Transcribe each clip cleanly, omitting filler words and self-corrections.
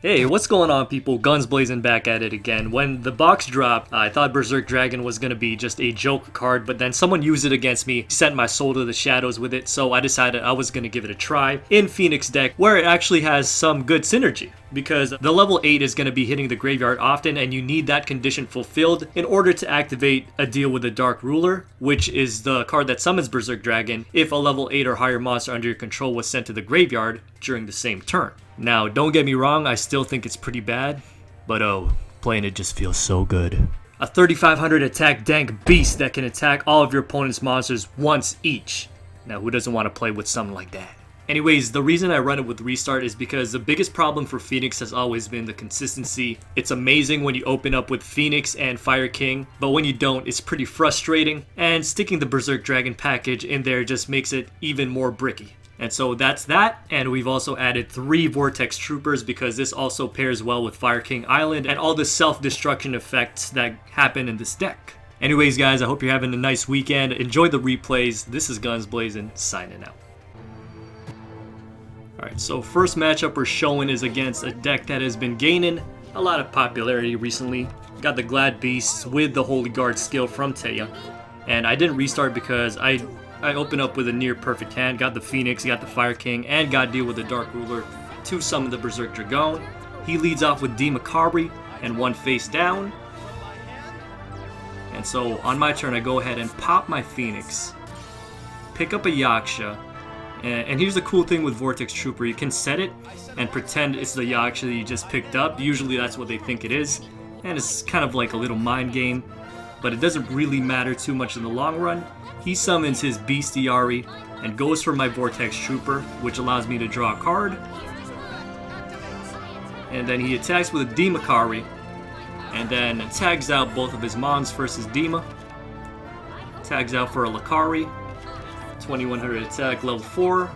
Hey, what's going on, people? Guns blazing back at it again. When the box dropped, I thought Berserk Dragon was gonna be just a joke card, but then someone used it against me, sent my soul to the shadows with it, so I decided I was gonna give it a try in Phoenix deck, where it actually has some good synergy. Because the level 8 is going to be hitting the graveyard often, and you need that condition fulfilled in order to activate a deal with the Dark Ruler, which is the card that summons Berserk Dragon if a level 8 or higher monster under your control was sent to the graveyard during the same turn. Now, don't get me wrong, I still think it's pretty bad, but oh, playing it just feels so good. A 3500 attack dank beast that can attack all of your opponent's monsters once each. Now, who doesn't want to play with something like that? Anyways, the reason I run it with Restart is because the biggest problem for Phoenix has always been the consistency. It's amazing when you open up with Phoenix and Fire King, but when you don't, it's pretty frustrating, and sticking the Berserk Dragon package in there just makes it even more bricky. And so that's that, and we've also added 3 Vortex Troopers because this also pairs well with Fire King Island and all the self-destruction effects that happen in this deck. Anyways guys, I hope you're having a nice weekend. Enjoy the replays. This is Guns Blazing, signing out. Alright, so first matchup we're showing is against a deck that has been gaining a lot of popularity recently. Got the Glad Beasts with the Holy Guard skill from Taya. And I didn't restart because I opened up with a near perfect hand. Got the Phoenix, got the Fire King, and got deal with the Dark Ruler to summon the Berserk Dragon. He leads off with D Makari and 1 face down. And so on my turn I go ahead and pop my Phoenix, pick up a Yaksha. And here's the cool thing with Vortex Trooper, you can set it and pretend it's the Yaksha that you just picked up. Usually that's what they think it is, and it's kind of like a little mind game, but it doesn't really matter too much in the long run. He summons his Bestiary and goes for my Vortex Trooper, which allows me to draw a card. And then he attacks with a D Makari, and then tags out both of his Mons versus Dima. Tags out for a Lakari. 2100 attack, level 4,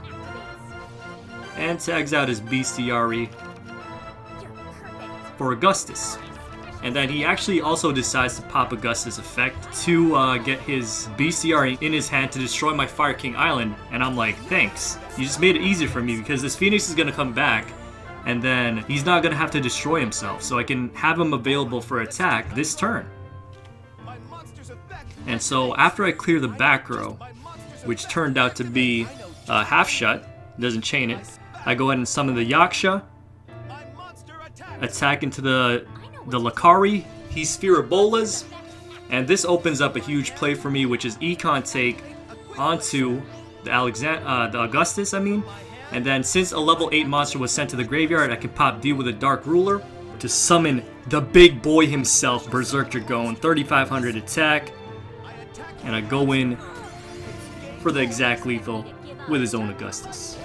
and tags out his Bestiary for Augustus. And then he actually also decides to pop Augustus effect to get his Bestiary in his hand to destroy my Fire King Island. And I'm like, thanks. You just made it easy for me because this Phoenix is going to come back and then he's not going to have to destroy himself. So I can have him available for attack this turn. And so after I clear the back row, which turned out to be half shut, doesn't chain it, I go ahead and summon the Yaksha, attack into the Lakari, he Sphere Bolas, and this opens up a huge play for me, which is Econ take onto the Augustus, and then since a level 8 monster was sent to the graveyard, I can pop deal with a Dark Ruler to summon the big boy himself, Berserk Dragon, 3500 attack, and I go in for the exact lethal with his own Augustus.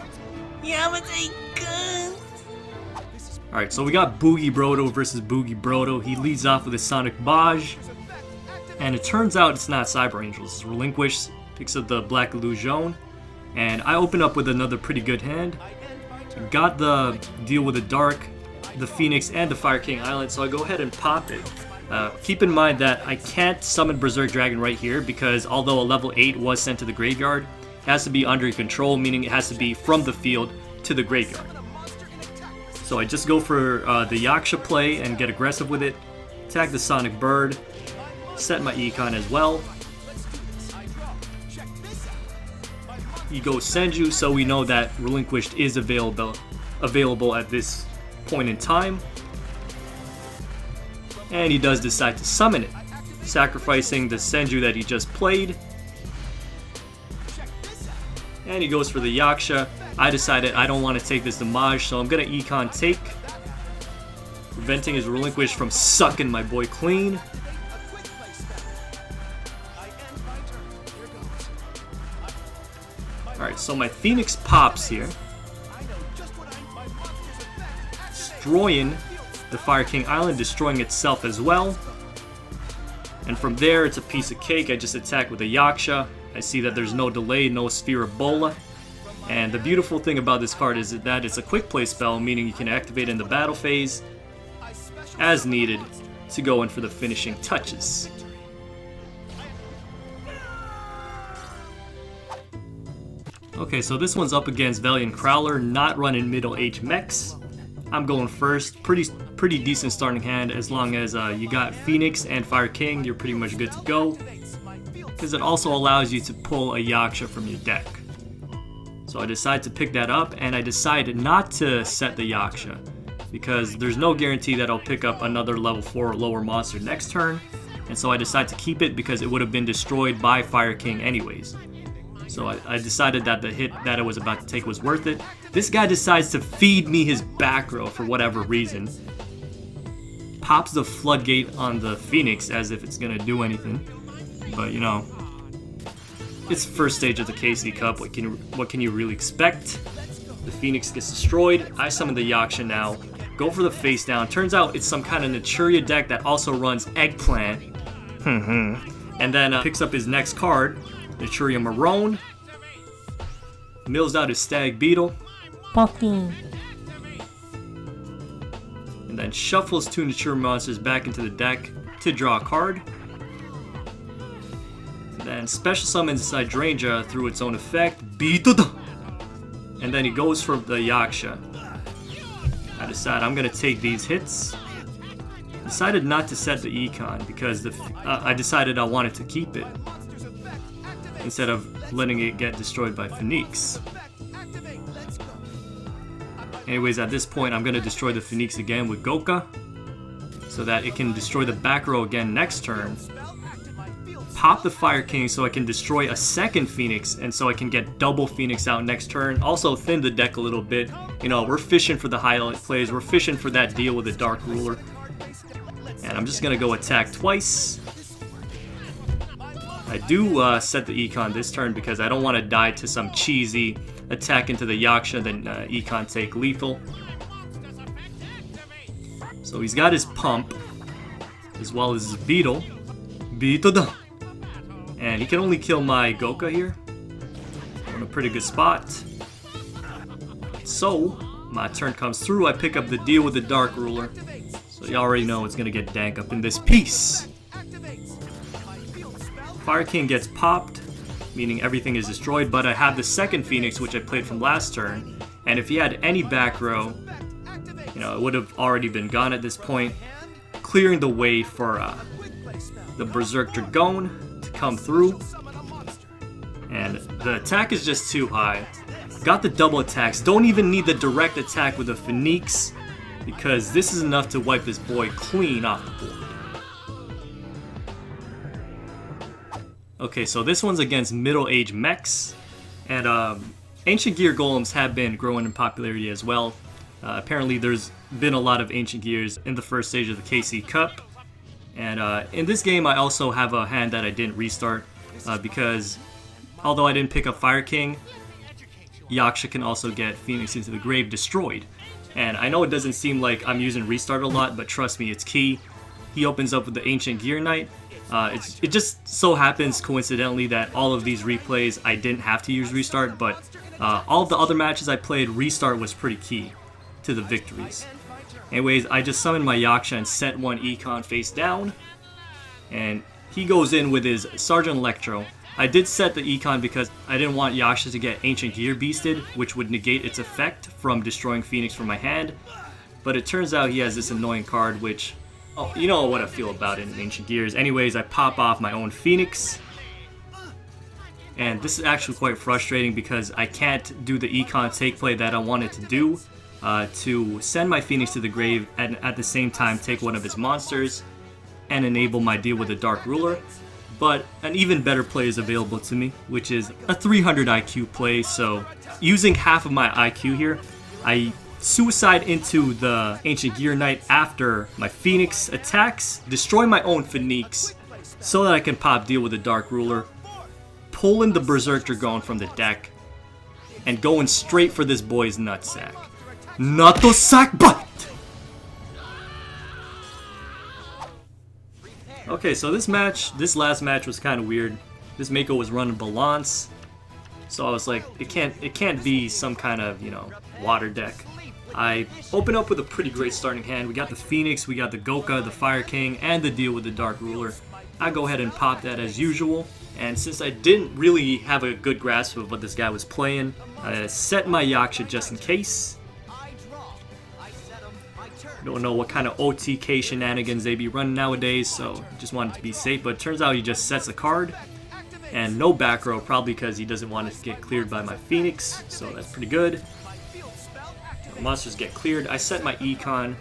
Yeah, but they good. Alright, so we got Bowie Brodo versus Bowie Brodo. He leads off with a Sonic Barrage, and it turns out it's not Cyber Angels. It's Relinquish, picks up the Black Illusion, and I open up with another pretty good hand. Got the deal with the Dark, the Phoenix, and the Fire King Island, so I go ahead and pop it. Keep in mind that I can't summon Berserk Dragon right here because although a level 8 was sent to the graveyard, it has to be under control, meaning it has to be from the field to the graveyard. So I just go for the Yaksha play and get aggressive with it, attack the Sonic Bird, set my Econ as well. He goes Senju, so we know that Relinquished is available at this point in time. And he does decide to summon it, sacrificing the Senju that he just played. And he goes for the Yaksha. I decided I don't want to take this damage, so I'm going to Econ take, preventing his Relinquish from sucking my boy clean. Alright, so my Phoenix pops here, destroying the Fire King Island, destroying itself as well. And from there, it's a piece of cake. I just attack with a Yaksha. I see that there's no delay, no Sphere of Bola. And the beautiful thing about this card is that it's a quick play spell, meaning you can activate in the battle phase as needed to go in for the finishing touches. Okay, so this one's up against Valiant Crowler, not running middle-age mechs. I'm going first. Pretty decent starting hand. As long as you got Phoenix and Fire King, you're pretty much good to go. Because it also allows you to pull a Yaksha from your deck. So I decided to pick that up, and I decided not to set the Yaksha. Because there's no guarantee that I'll pick up another level 4 or lower monster next turn. And so I decided to keep it because it would have been destroyed by Fire King anyways. So I decided that the hit that I was about to take was worth it. This guy decides to feed me his back row for whatever reason. Pops the floodgate on the Phoenix as if it's gonna do anything. But you know, it's first stage of the KC Cup. What can you really expect? The Phoenix gets destroyed. I summon the Yaksha now. Go for the face down. Turns out it's some kind of Naturia deck that also runs Eggplant. And then picks up his next card, Naturia Maroon. Mills out his Stag Beetle. Puppy. And then shuffles 2 Naturia monsters back into the deck to draw a card. Then special summons Hydrangea through its own effect. And then he goes for the Yaksha. I decided I'm gonna take these hits. Decided not to set the Econ because I decided I wanted to keep it instead of letting it get destroyed by Phoenix. Anyways, at this point I'm gonna destroy the Phoenix again with Goka so that it can destroy the back row again next turn. Pop the Fire King so I can destroy a second Phoenix and so I can get double Phoenix out next turn. Also thin the deck a little bit. You know, we're fishing for the highlight plays. We're fishing for that deal with the Dark Ruler. And I'm just gonna go attack twice. I do set the Econ this turn because I don't want to die to some cheesy attack into the Yaksha, then Econ take lethal. So he's got his Pump, as well as his Beetle. And he can only kill my Goka here. I'm in a pretty good spot. So, my turn comes through, I pick up the deal with the Dark Ruler. So you already know it's gonna get dank up in this piece. Fire King gets popped, meaning everything is destroyed, but I have the second Phoenix, which I played from last turn. And if he had any back row, you know, it would have already been gone at this point, clearing the way for the Berserk Dragon to come through. And the attack is just too high. Got the double attacks, don't even need the direct attack with the Phoenix, because this is enough to wipe this boy clean off the board. Okay, so this one's against middle-aged mechs, and Ancient Gear Golems have been growing in popularity as well. Apparently there's been a lot of Ancient Gears in the first stage of the KC Cup, and in this game I also have a hand that I didn't restart, because although I didn't pick up Fire King, Yaksha can also get Phoenix into the grave destroyed. And I know it doesn't seem like I'm using restart a lot, but trust me, it's key. He opens up with the Ancient Gear Knight. It just so happens coincidentally that all of these replays I didn't have to use restart, but all of the other matches I played, restart was pretty key to the victories. Anyways, I just summoned my Yaksha and set one Econ face down, and he goes in with his Sergeant Electro. I did set the Econ because I didn't want Yaksha to get Ancient Gear beasted, which would negate its effect from destroying Phoenix from my hand. But it turns out he has this annoying card, which, oh, you know what I feel about it in Ancient Gears. Anyways, I pop off my own Phoenix. And this is actually quite frustrating because I can't do the Econ take play that I wanted to do, to send my Phoenix to the grave and at the same time take one of his monsters and enable my deal with the Dark Ruler. But an even better play is available to me, which is a 300 IQ play. So using half of my IQ here, I suicide into the Ancient Gear Knight after my Phoenix attacks, destroy my own Phoenix so that I can pop deal with the Dark Ruler, pull in the Berserk Dragon from the deck, and going straight for this boy's nutsack. Nutsack butt! Okay, so this last match was kind of weird. This Mako was running Balance, so I was like, it can't be some kind of, you know, water deck. I open up with a pretty great starting hand. We got the Phoenix, we got the Goka, the Fire King, and the deal with the Dark Ruler. I go ahead and pop that as usual, and since I didn't really have a good grasp of what this guy was playing, I set my Yaksha just in case. Don't know what kind of OTK shenanigans they be running nowadays, so just wanted to be safe. But it turns out he just sets a card, and no back row, probably because he doesn't want it to get cleared by my Phoenix, so that's pretty good. The monsters get cleared. I set my Econ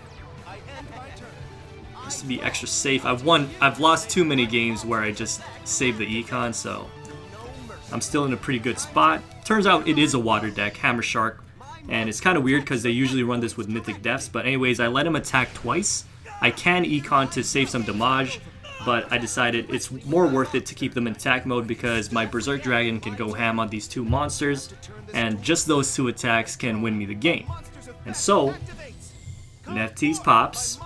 just to be extra safe. I've lost too many games where I just saved the Econ, so I'm still in a pretty good spot. Turns out it is a water deck, Hammer Shark, and it's kind of weird because they usually run this with Mythic Depths, but anyways, I let him attack twice. I can Econ to save some damage, but I decided it's more worth it to keep them in attack mode because my Berserk Dragon can go ham on these two monsters, and just those two attacks can win me the game. And so, Nephthys pops.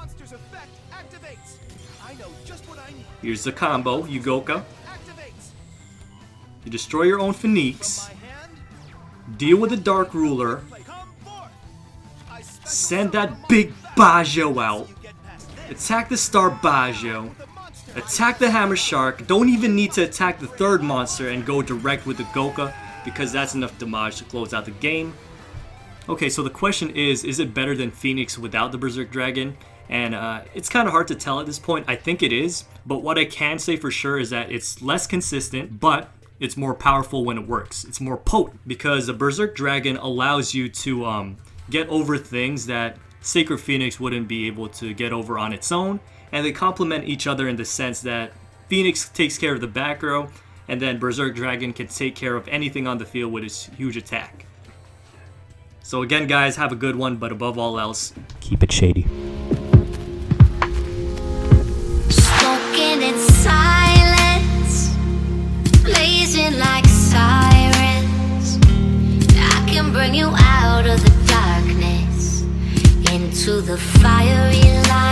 Here's the combo, Yugoka. You destroy your own Phoenix, deal with the Dark Ruler, send that big Bajo out, attack the Star Bajo, attack the Hammer Shark, don't even need to attack the third monster and go direct with the Goka because that's enough damage to close out the game. Okay, so the question is it better than Phoenix without the Berserk Dragon? And it's kind of hard to tell at this point. I think it is, but what I can say for sure is that it's less consistent, but it's more powerful when it works. It's more potent because the Berserk Dragon allows you to get over things that Sacred Phoenix wouldn't be able to get over on its own, and they complement each other in the sense that Phoenix takes care of the back row, and then Berserk Dragon can take care of anything on the field with his huge attack. So again, guys, have a good one, but above all else, keep it shady. Smoking in silence, blazing like sirens. I can bring you out of the darkness into the fiery light.